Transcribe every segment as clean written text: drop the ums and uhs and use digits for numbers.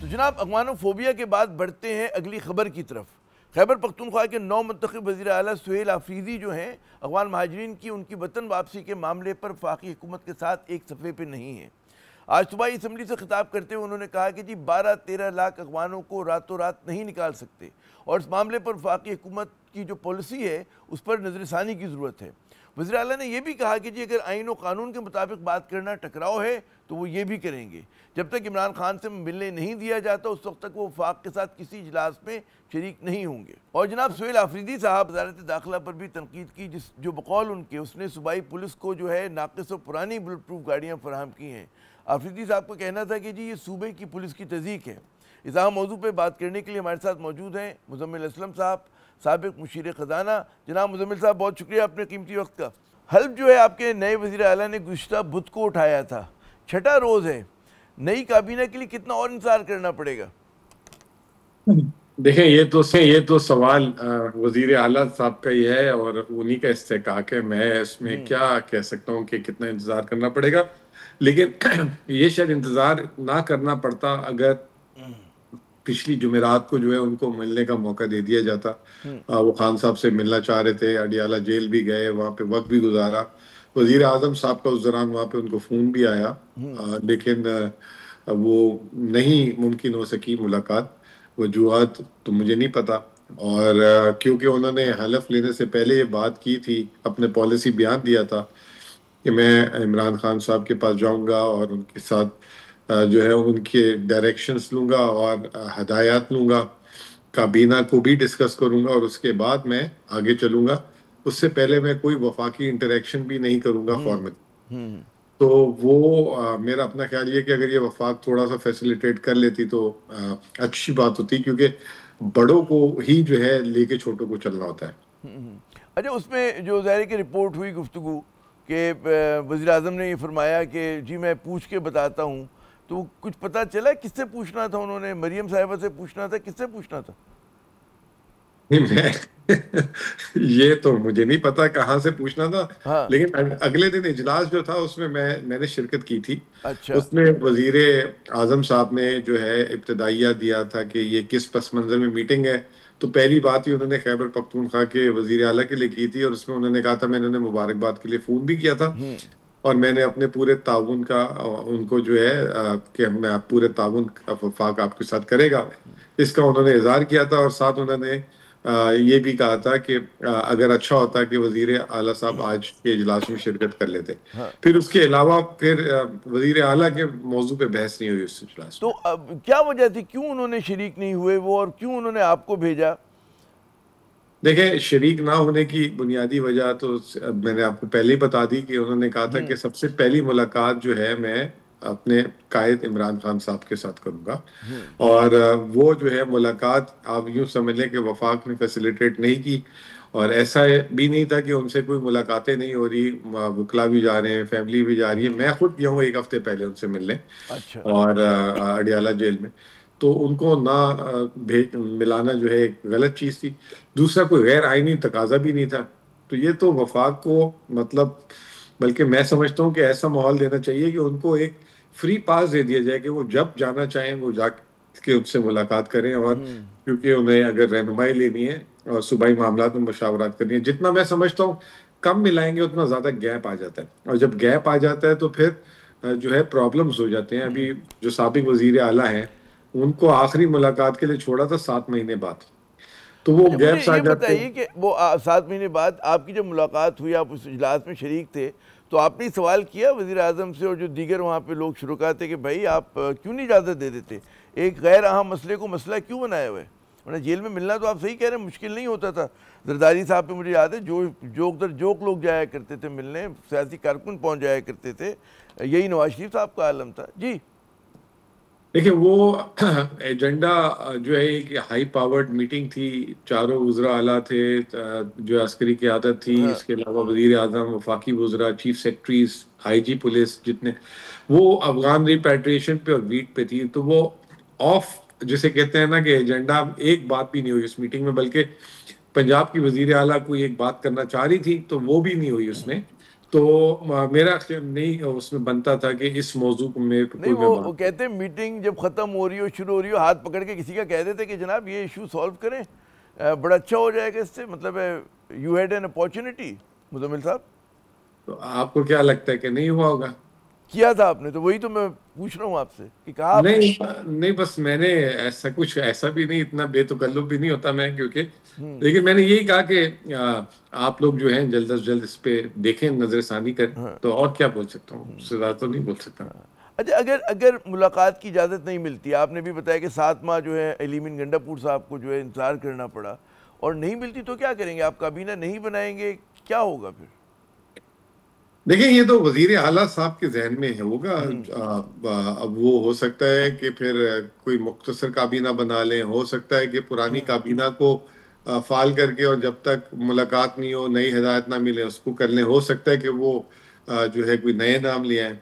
تو جناب اخوانوفوبیا کے بعد بڑھتے ہیں اگلی خبر کی طرف۔ خیبر پختونخوا کے نو منتخب وزیر اعلیٰ سہیل آفریدی جو ہیں افغان مہاجرین کی ان کی وطن واپسی کے معاملے پر وفاقی حکومت کے ساتھ ایک صفحے پہ نہیں ہیں۔ آج صبح اسمبلی سے خطاب کرتے ہوئے انہوں نے کہا کہ 12-13 لاکھ افغانوں کو راتوں رات نہیں نکال سکتے اور اس معاملے پر وفاقی حکومت کی جو پالیسی ہے اس پر نظر ثانی کی ضرورت ہے۔ وزیر اعلیٰ نے یہ بھی کہا کہ اگر آئین و قانون کے مطابق بات کرنا ٹکراؤ ہے تو وہ یہ بھی کریں گے۔ جب تک عمران خان سے ملنے نہیں دیا جاتا اس وقت تک وہ وفاق کے ساتھ کسی اجلاس میں شریک نہیں ہوں گے۔ اور جناب سہیل آفریدی صاحب وزارت داخلہ پر بھی تنقید کی جو بقول ان کے اس نے صوبائی پولیس کو جو ہے ناقص و پرانی بلٹ پروف گاڑیاں فراہم کی ہیں۔ آفریدی صاحب کو کہنا تھا کہ یہ صوبے کی پولیس کی تضییق ہے۔ اس اہم موضوع پہ بات کرنے کے لیے ہمارے ساتھ موجود ہیں مزمل اسلم صاحب، سابق مشیر خزانہ۔ جناب مزمل صاحب بہت شکریہ اپنے قیمتی وقت کا۔ حلف جو ہے آپ کے نئے وزیر اعلیٰ نے گزشتہ بدھ کو اٹھایا تھا، 6واں روز ہے، نئی کابینہ کے لیے کتنا اور انتظار کرنا پڑے گا؟ دیکھیں یہ تو سوال وزیر اعلیٰ صاحب کا ہی ہے اور انہی کا استحقاق ہے۔ میں اس میں کیا کہہ سکتا ہوں کہ کتنا انتظار کرنا پڑے گا، لیکن یہ شاید انتظار نہ کرنا پڑتا اگر پچھلی جمعرات کو جو ہے ان کو ملنے کا موقع دے دیا جاتا۔ وہ خان صاحب سے ملنا چاہ رہے تھے، اڈیالہ جیل بھی گئے، وہاں پہ وقت بھی گزارا۔ وزیر اعظم صاحب کا اس دوران وہاں پہ ان کو فون بھی آیا، لیکن وہ نہیں ممکن ہو سکی ملاقات۔ وجوہات تو مجھے نہیں پتا، اور کیونکہ انہوں نے حلف لینے سے پہلے یہ بات کی تھی، اپنے پالیسی بیان دیا تھا کہ میں عمران خان صاحب کے پاس جاؤں گا اور ان کے ساتھ جو ہے ان کے ڈائریکشنز لوں گا اور ہدایات لوں گا، کابینہ کو بھی ڈسکس کروں گا اور اس کے بعد میں آگے چلوں گا۔ اس سے پہلے میں کوئی وفاقی انٹریکشن بھی نہیں کروں گا فارمل۔ تو وہ میرا اپنا خیال یہ کہ اگر یہ وفاق تھوڑا سا فیسیلیٹیٹ کر لیتی تو اچھی بات ہوتی، کیونکہ بڑوں کو ہی جو ہے لے کے چھوٹوں کو چلنا ہوتا ہے۔ اچھا، اس میں جو ظاہر کی رپورٹ ہوئی گفتگو کہ وزیر اعظم نے یہ فرمایا کہ جی میں پوچھ کے بتاتا ہوں، تو کچھ پتہ چلا کس سے پوچھنا تھا؟ انہوں نے مریم صاحبہ سے پوچھنا تھا، کس سے پوچھنا تھا؟ یہ تو مجھے نہیں پتا کہاں سے پوچھنا تھا، لیکن اگلے دن اجلاس جو تھا اس میں میں نے شرکت کی تھی۔ اس میں وزیر اعظم صاحب نے جو ہے ابتدائیہ دیا تھا کہ یہ کس پس منظر میں میٹنگ ہے، تو پہلی بات ہی انہوں نے خیبر پختونخوا کے وزیر اعلیٰ کے لیے کی تھی، اور اس میں انہوں نے کہا تھا میں انہوں نے مبارکباد کے لیے فون بھی کیا تھا، اور میں نے اپنے پورے تعاون کا ان کو جو ہے کہ میں پورے تعاون کا وفاق آپ کے ساتھ کرے گا، اس کا انہوں نے اظہار کیا تھا۔ اور ساتھ انہوں نے یہ بھی کہا تھا کہ اگر اچھا ہوتا کہ وزیر اعلیٰ صاحب آج کے اجلاس میں شرکت کر لیتے۔ پھر اس کے علاوہ پھر وزیر اعلیٰ کے موضوع پہ بحث نہیں ہوئی اس اجلاس میں۔ تو کیا وجہ تھی، کیوں انہوں نے شریک نہیں ہوئے وہ، اور کیوں انہوں نے آپ کو بھیجا؟ دیکھیں، شریک نہ ہونے کی بنیادی وجہ تو میں نے آپ کو پہلے ہی بتا دی کہ انہوں نے کہا تھا کہ سب سے پہلی ملاقات جو ہے میں اپنے قائد عمران خان صاحب کے ساتھ کروں گا، اور وہ جو ہے ملاقات آپ یوں سمجھ لیں کہ وفاق نے فیسیلیٹیٹ نہیں کی، اور ایسا بھی نہیں تھا کہ ان سے کوئی ملاقاتیں نہیں ہو رہی، وکلا بھی جا رہے ہیں، فیملی بھی جا رہی ہے۔ میں خود گیا ہوں 1 ہفتے پہلے ان سے ملنے، اور اڈیالہ جیل میں، تو ان کو نہ ملانا جو ہے ایک غلط چیز تھی۔ دوسرا کوئی غیر آئینی تقاضا بھی نہیں تھا، تو یہ تو وفاق کو مطلب بلکہ میں سمجھتا ہوں کہ ایسا ماحول دینا چاہیے کہ ان کو ایک فری پاس دے دیا جائے کہ وہ جب جانا چاہیں وہ جا کے ان سے ملاقات کریں، اور کیونکہ انہیں اگر رہنمائی لینی ہے اور صوبائی معاملات میں مشاورات کرنی ہے، جتنا میں سمجھتا ہوں کم ملائیں گے اتنا زیادہ گیپ آ جاتا ہے، اور جب گیپ آ جاتا ہے تو پھر جو ہے پرابلمز ہو جاتے ہیں۔ ابھی جو سابق وزیر اعلیٰ ہیں ان کو آخری ملاقات کے لیے چھوڑا تھا 7 مہینے بعد، تو وہ گیپس آ یہ جاتے ہیں۔ بتائیے کہ وہ 7 مہینے بعد آپ کی جب ملاقات ہوئی، آپ اس اجلاس میں شریک تھے، تو آپ نے سوال کیا وزیر اعظم سے اور جو دیگر وہاں پہ لوگ شرکا تھے کہ بھائی آپ کیوں نہیں اجازت دے دیتے، ایک غیر اہم مسئلے کو مسئلہ کیوں بنایا ہوا ہے؟ ورنہ جیل میں ملنا تو آپ صحیح کہہ رہے ہیں مشکل نہیں ہوتا تھا۔ زرداری صاحب پہ مجھے یاد ہے جوک در جوک لوگ جایا کرتے تھے ملنے، سیاسی کارکن پہنچ جایا کرتے تھے، یہی نواز شریف صاحب کا عالم تھا۔ جی دیکھیں، وہ ایجنڈا جو ہے ایک ہائی پاورڈ میٹنگ تھی، چاروں وزراء اعلیٰ تھے، جو عسکری قیادت تھی، اس کے علاوہ وزیر اعظم، وفاقی وزراء، چیف سیکرٹریز، آئی جی پولیس، جتنے وہ افغان ریپیٹریشن پہ اور ویٹ پہ تھی، تو وہ آف جسے کہتے ہیں نا کہ ایجنڈا ایک بات بھی نہیں ہوئی اس میٹنگ میں، بلکہ پنجاب کی وزیر اعلیٰ کوئی ایک بات کرنا چاہ رہی تھی تو وہ بھی نہیں ہوئی اس میں، تو میرا نہیں اس میں بنتا تھا کہ اس موضوع کو میں نہیں، وہ کہتے ہیں میٹنگ جب ختم ہو رہی ہو شروع ہو رہی ہو ہاتھ پکڑ کے کسی کا کہہ دیتے کہ جناب یہ ایشو سالو کریں، بڑا اچھا ہو جائے گا اس سے، مطلب you had an opportunity. Muzammil صاحب تو آپ کو کیا لگتا ہے کہ نہیں ہوا ہوگا؟ کیا تھا آپ نے، تو وہی تو میں پوچھ رہا ہوں آپ سے کہ کہا آپ نے. نہیں بس میں نے ایسا بھی نہیں، اتنا بے تکلف بھی نہیں ہوتا میں، کیونکہ لیکن میں نے یہی کہا کہ آپ لوگ جو ہیں جلد از جلد اس پہ دیکھیں، نظر ثانی کریں. تو اور کیا بول سکتا ہوں، اس سے زیادہ تو نہیں بول سکتا. اچھا، اگر ملاقات کی اجازت نہیں ملتی، آپ نے بھی بتایا کہ 7 ماہ جو ہے علیمین گنڈا پور صاحب کو جو ہے انتظار کرنا پڑا، اور نہیں ملتی تو کیا کریں گے؟ آپ کابینہ نہیں بنائیں گے؟ کیا ہوگا پھر؟ دیکھیں یہ تو وزیر اعلیٰ صاحب کے ذہن میں ہوگا. اب وہ ہو سکتا ہے کہ پھر کوئی مختصر کابینہ بنا لیں، ہو سکتا ہے کہ پرانی کابینہ کو فعال کر کے اور جب تک ملاقات نہیں ہو، نئی ہدایت نہ ملے، اس کو کر لیں. ہو سکتا ہے کہ وہ جو ہے کوئی نئے نام لے آئیں.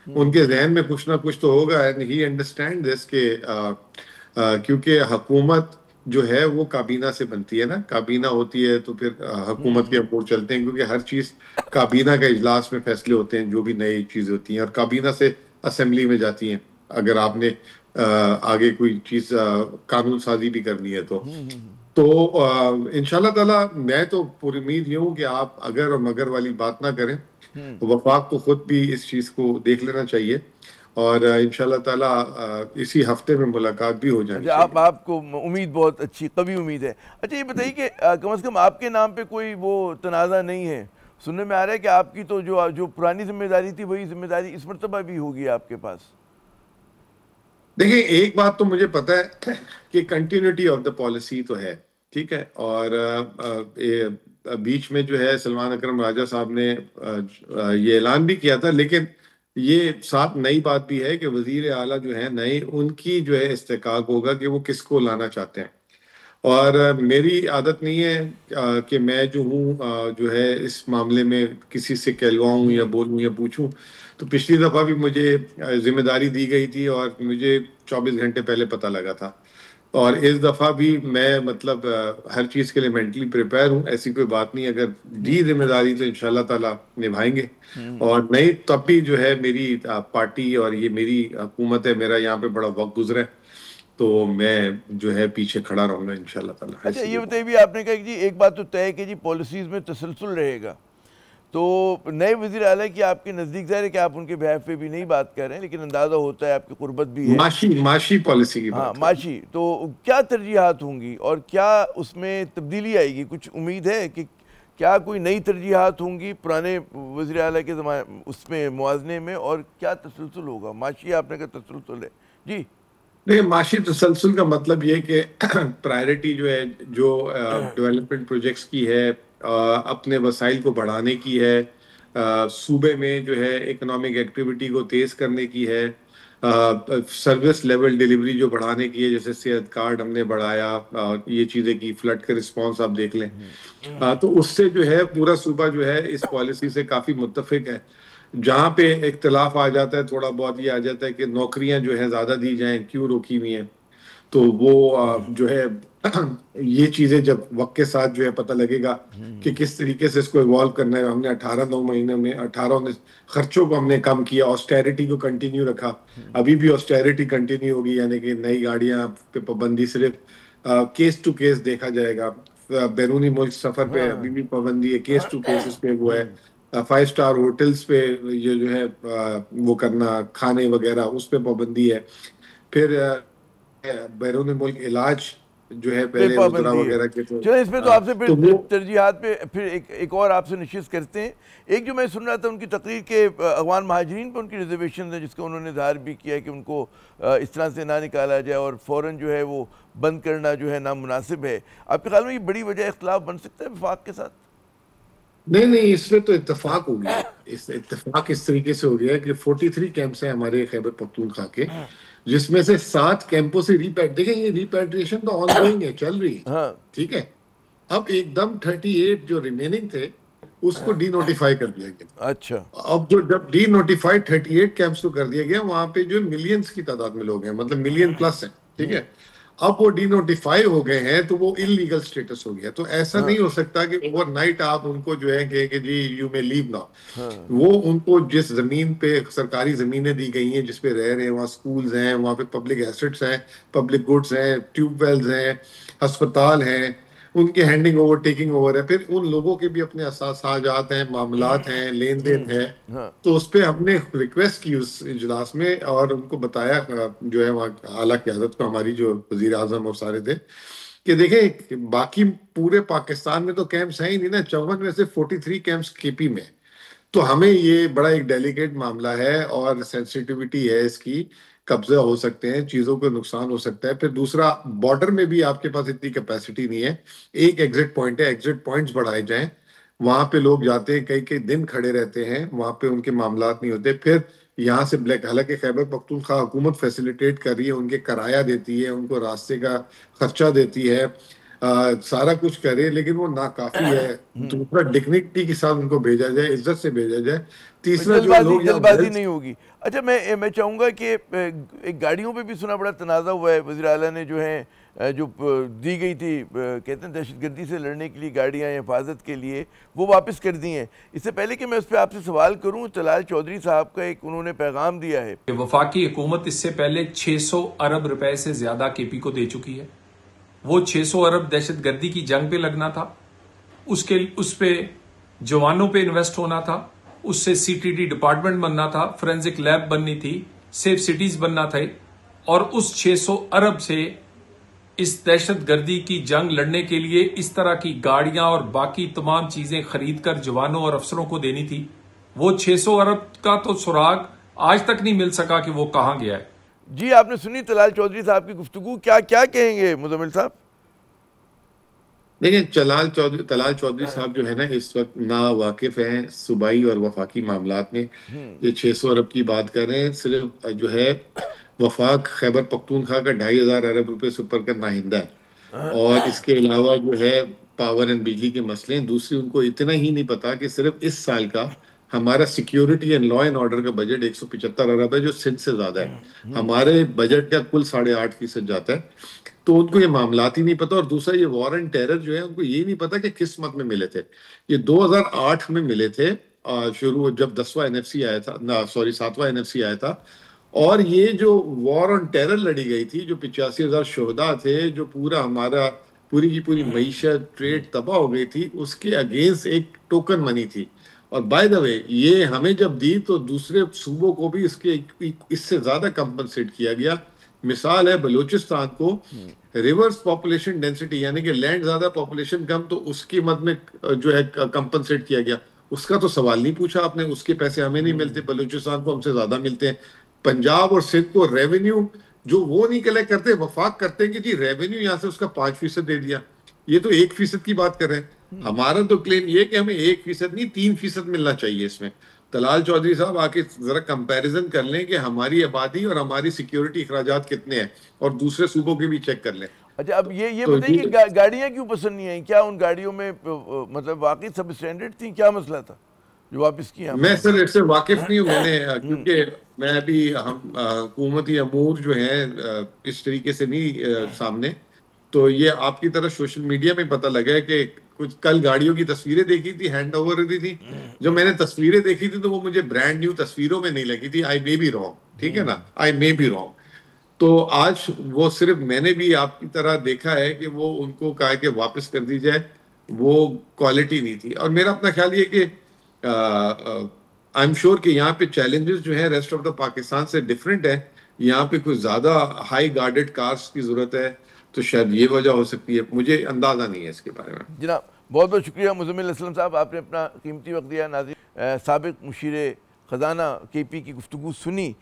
ان کے ذہن میں کچھ نہ کچھ تو ہوگا. اینڈ ہی انڈرسٹینڈ دس کہ کیونکہ حکومت جو ہے وہ کابینہ سے بنتی ہے نا، کابینہ ہوتی ہے تو پھر حکومت کے امور چلتے ہیں، کیونکہ ہر چیز کابینہ کا اجلاس میں فیصلے ہوتے ہیں، جو بھی نئی چیزیں ہوتی ہیں، اور کابینہ سے اسمبلی میں جاتی ہیں اگر آپ نے آگے کوئی چیز قانون سازی بھی کرنی ہے. تو انشاءاللہ تعالیٰ میں تو پوری امید یہ ہوں کہ آپ اگر اور مگر والی بات نہ کریں. وفاق کو خود بھی اس چیز کو دیکھ لینا چاہیے، اور انشاءاللہ تعالیٰ اسی ہفتے میں ملاقات بھی ہو جانی چاہیے. آپ کو امید بہت اچھی قوی امید ہے. اچھا یہ بتائیے کہ کم از کم آپ کے نام پہ کوئی وہ تنازع نہیں ہے؟ سننے میں آ رہا ہے کہ آپ کی تو جو پرانی ذمہ داری تھی وہی ذمہ داری اس مرتبہ بھی ہوگی آپ کے پاس. دیکھیں ایک بات تو مجھے پتا ہے کہ کنٹینیوٹی آف دا پالیسی تو ہے، ٹھیک ہے. اور بیچ میں جو ہے سلمان اکرم راجہ صاحب نے یہ اعلان بھی کیا تھا، لیکن یہ ساتھ نئی بات بھی ہے کہ وزیر اعلیٰ جو ہے نئے، ان کی جو ہے استحقاق ہوگا کہ وہ کس کو لانا چاہتے ہیں. اور میری عادت نہیں ہے کہ میں جو ہوں جو ہے اس معاملے میں کسی سے کہلواؤں یا بولوں یا پوچھوں. تو پچھلی دفعہ بھی مجھے ذمہ داری دی گئی تھی اور مجھے 24 گھنٹے پہلے پتہ لگا تھا، اور اس دفعہ بھی میں مطلب ہر چیز کے لیے مینٹلی پریپیئر ہوں. ایسی کوئی بات نہیں، اگر دی ذمہ داری تو انشاءاللہ تعالیٰ نبھائیں گے. اور نہیں تب بھی جو ہے میری پارٹی اور یہ میری حکومت ہے، میرا یہاں پہ بڑا وقت گزرا ہے، تو میں جو ہے پیچھے کھڑا رہوں گا انشاءاللہ تعالیٰ. اچھا یہ بتائیے بھی، آپ نے کہا کہ جی ایک بات تو طے ہے کہ جی پالیسیز میں تسلسل رہے گا، تو نئے وزیر اعلیٰ کی آپ کے نزدیک ظاہر ہے کہ آپ ان کے بہاف پہ بھی نہیں بات کر رہے ہیں، لیکن اندازہ ہوتا ہے آپ کی قربت بھی ہے. معاشی پالیسی کی بات. معاشی تو کیا ترجیحات ہوں گی اور کیا اس میں تبدیلی آئے گی؟ کچھ امید ہے کہ کیا کوئی نئی ترجیحات ہوں گی پرانے وزیر اعلیٰ کے اس میں موازنے میں، اور کیا تسلسل ہوگا؟ معاشی آپ نے کہا تسلسل ہے جی. نہیں، معاشی تسلسل کا مطلب یہ کہ پرائرٹی جو ہے، جو ڈیولپمنٹ پروجیکٹس کی ہے، اپنے وسائل کو بڑھانے کی ہے، صوبے میں جو ہے اکنامک ایکٹیویٹی کو تیز کرنے کی ہے، سروس لیول ڈیلیوری جو بڑھانے کی ہے، جیسے صحت کارڈ ہم نے بڑھایا، یہ چیزیں کی، فلڈ کا رسپانس آپ دیکھ لیں. تو اس سے جو ہے پورا صوبہ جو ہے اس پالیسی سے کافی متفق ہے. جہاں پہ اختلاف آ جاتا ہے تھوڑا بہت، یہ آ جاتا ہے کہ نوکریاں جو ہیں زیادہ دی جائیں، کیوں روکی ہوئی ہیں. تو وہ جو ہے یہ چیزیں جب وقت کے ساتھ جو ہے پتہ لگے گا کہ کس طریقے سے اس کو ایوالو کرنا ہے. ہم نے 18 مہینے میں 18 خرچوں کو ہم نے کم کیا، آسٹیرٹی کو کنٹینیو رکھا. ابھی بھی آسٹیرٹی کنٹینیو ہوگی، یعنی کہ نئی گاڑیاں پہ پابندی صرف کیس ٹو کیس دیکھا جائے گا. بیرونی ملک سفر پہ ابھی بھی پابندی ہے، کیس ٹو کیس اس پہ وہ ہے. 5 اسٹار ہوٹلز پہ یہ جو ہے وہ کرنا، کھانے وغیرہ اس پہ پابندی ہے. پھر بیرون ملک علاج جو ہے پہلے وزراء وغیرہ کے چلیں اس پہ تو آپ سے پھر ترجیحات پہ پھر ایک اور آپ سے نشست کرتے ہیں. ایک جو میں سن رہا تھا ان کی تقریر کے افغان مہاجرین پہ ان کی ریزرویشنز ہیں، جس کا انہوں نے اظہار بھی کیا ہے کہ ان کو اس طرح سے نہ نکالا جائے اور فوراً جو ہے وہ بند کرنا جو ہے نامناسب ہے. آپ کے خیال میں یہ بڑی وجہ اختلاف بن سکتا ہے وفاق کے ساتھ؟ نہیں، اس میں تو اتفاق ہو گیا. اتفاق اس طریقے سے ہو گیا کہ 43 کیمپس ہیں ہمارے خیبر پختونخوا کے، جس میں سے 7 کیمپوں سے دیکھیں یہ ریپیٹریشن تو آن گوئنگ ہے، چل رہی ہے، ٹھیک ہے. اب ایک دم 38 جو ریمیننگ تھے اس کو ڈی نوٹیفائی کر دیا گیا. اچھا، اب جب ڈی نوٹیفائی 38 کیمپس کو کر دیا گیا، وہاں پہ جو ملینز کی تعداد میں لوگ ہیں، مطلب ملین پلس ہیں، ٹھیک ہے. اب وہ ڈی نوٹیفائی ہو گئے ہیں تو وہ انلیگل سٹیٹس ہو گیا. تو ایسا نہیں ہو سکتا کہ اوور نائٹ آپ ان کو جو ہے کہ جی یو میں لیو ناؤ. وہ ان کو جس زمین پہ سرکاری زمینیں دی گئی ہیں جس پہ رہ رہے ہیں وہاں سکولز ہیں, وہاں پہ پبلک ایسٹس ہیں, پبلک گڈس ہیں, ٹیوب ویلز ہیں, ہسپتال ہیں, ان کے ہینڈنگ اوور ٹیکنگ اوور ہے. پھر ان لوگوں کے بھی اپنے احساسات ہیں, معاملات ہیں, لین دین ہے. تو اس پہ ہم نے ریکویسٹ کی اس اجلاس میں اور ان کو بتایا جو ہے وہاں اعلیٰ قیادت کو, ہماری جو وزیر اعظم اور سارے تھے, کہ دیکھیں باقی پورے پاکستان میں تو کیمپس ہیں ہی نہیں نا, 54 میں سے 43 کیمپس کے پی میں. تو ہمیں یہ بڑا ایک ڈیلیکیٹ معاملہ ہے اور سینسیٹیوٹی ہے اس کی, قبضہ ہو سکتے ہیں, چیزوں کو نقصان ہو سکتا ہے. پھر دوسرا بارڈر میں بھی آپ کے پاس اتنی کیپیسٹی نہیں ہے. ایک ایگزٹ پوائنٹ ہے, ایگزٹ پوائنٹس بڑھائے جائیں, وہاں پہ لوگ جاتے ہیں, کئی دن کھڑے رہتے ہیں, وہاں پہ ان کے معاملات نہیں ہوتے. پھر یہاں سے بلیک, حالانکہ خیبر پختونخوا حکومت فیسیلیٹیٹ کر رہی ہے, ان کے کرایہ دیتی ہے, ان کو راستے کا خرچہ دیتی ہے, سارا کچھ کرے, لیکن وہ ناکافی ہے. دوسرا ڈگنیٹی کے ساتھ ان کو بھیجا جائے, عزت سے بھیجا جائے. تیسرا جو لوگ جلد بازی نہیں ہوگی. اچھا میں چاہوں گا کہ ایک گاڑیوں پہ بھی سنا بڑا تنازع ہوا ہے. وزیر اعلیٰ نے جو ہے جو دی گئی تھی کہتے ہیں دہشت گردی سے لڑنے کے لیے گاڑیاں حفاظت کے لیے, وہ واپس کر دی ہیں. اس سے پہلے کہ میں اس پہ آپ سے سوال کروں, طلال چودھری صاحب کا ایک انہوں نے پیغام دیا ہے کہ وفاقی حکومت اس سے پہلے 600 ارب روپے سے زیادہ کے پی کو دے چکی ہے. وہ 600 ارب دہشت گردی کی جنگ پہ لگنا تھا, اس پہ جوانوں پہ انویسٹ ہونا تھا, اس سے سی ٹی ڈی ڈپارٹمنٹ بننا تھا, فورینزک لیب بننی تھی, سیف سٹیز بننا تھے, اور اس 600 ارب سے اس دہشت گردی کی جنگ لڑنے کے لیے اس طرح کی گاڑیاں اور باقی تمام چیزیں خرید کر جوانوں اور افسروں کو دینی تھی. وہ 600 ارب کا تو سراغ آج تک نہیں مل سکا کہ وہ کہاں گیا ہے. جی آپ نے سنی طلال چودھری صاحب کی گفتگو, کیا کہیں گے مزمل صاحب؟ دیکھیں طلال چودھری صاحب جو ہے نا اس وقت نا واقف ہیں صوبائی اور وفاقی معاملات میں. یہ 600 ارب کی بات کر رہے ہیں, صرف جو ہے وفاق خیبر پختونخوا کا 2500 ارب روپے سے اوپر کا ناہندہ ہے, اور اس کے علاوہ جو ہے پاور اینڈ بجلی کے مسئلے ہیں. دوسری ان کو اتنا ہی نہیں پتا کہ صرف اس سال کا ہمارا security and law and order کا بجٹ 175 ارب ہے, جو سندھ سے زیادہ ہے. ہمارے بجٹ کا کل 8.5% جاتا ہے. تو ان کو یہ معاملات ہی نہیں پتا. اور دوسرا یہ وار اینڈ ٹیرر جو ہے ان کو یہ نہیں پتا کہ کس مت میں ملے تھے. یہ 2008 میں ملے تھے شروع, جب 10واں این ایف سی آیا تھا, 7واں این ایف سی آیا تھا. اور یہ جو وار آن ٹیرر لڑی گئی تھی, جو 85,000 شہداء تھے, جو پورا ہمارا پوری کی پوری معیشت ٹریڈ تباہ ہو گئی تھی, اس کے اگینسٹ ایک ٹوکن منی تھی. اور بائی دا وے یہ ہمیں جب دی تو دوسرے صوبوں کو بھی اس سے زیادہ کمپنسیٹ کیا گیا. مثال ہے بلوچستان کو ریورس پاپولیشن ڈینسٹی, یعنی کہ لینڈ زیادہ پاپولیشن کم, تو اس کی مد میں جو ہے کمپنسیٹ کیا گیا. اس کا تو سوال نہیں پوچھا آپ نے, اس کے پیسے ہمیں نہیں ملتے, بلوچستان کو ہم سے زیادہ ملتے ہیں. پنجاب اور سندھ کو ریونیو جو وہ نہیں کلیکٹ کرتے, وفاق کرتے ہیں کہ جی ریونیو یہاں سے اس کا 5% دے دیا. یہ تو 1% کی بات کر رہے ہیں. ہمارا تو کلیم یہ کہ ہمیں 1% نہیں 3% ملنا چاہیے اس میں. طلال چودھری صاحب آ کے ذرا کمپیریزن کر لیں کہ ہماری آبادی اور ہماری سیکیورٹی اخراجات کتنے ہیں, اور دوسرے صوبوں کے بھی چیک کر لیں. اچھا اب یہ بتائیے کہ گاڑیاں کیوں پسند نہیں آئیں؟ کیا ان گاڑیوں میں مطلب واقعی سب اسٹینڈرڈ تھیں, کیا مسئلہ تھا جو واپس کیا؟ میں سر اس سے واقف نہیں ہوں. میں نے کیونکہ میں ابھی حکومتی امور جو ہیں اس طریقے سے نہیں سامنے, تو یہ آپ کی طرح سوشل میڈیا میں پتہ لگا ہے کہ کچھ کل گاڑیوں کی تصویریں دیکھی تھی, ہینڈ اوور ہوئی تھی. جو میں نے تصویریں دیکھی تھی تو وہ مجھے برانڈ نیو تصویروں میں نہیں لگی تھی. آئی مے بی رانگ, ٹھیک ہے نا, آئی مے بی رانگ. تو آج وہ صرف میں نے بھی آپ کی طرح دیکھا ہے کہ وہ ان کو کہا کہ واپس کر دی جائے, وہ کوالٹی نہیں تھی. اور میرا اپنا خیال یہ کہ آئی ایم شیور کہ یہاں پہ چیلنجز جو ہیں ریسٹ آف دا پاکستان سے ڈفرینٹ ہے. یہاں پہ کچھ زیادہ ہائی گارڈڈ کارز کی ضرورت ہے, تو شاید یہ وجہ ہو سکتی ہے, مجھے اندازہ نہیں ہے اس کے بارے میں. جناب بہت بہت شکریہ مزمل اسلم صاحب, آپ نے اپنا قیمتی وقت دیا. ناظرین, سابق مشیر خزانہ کے پی کی گفتگو سنی.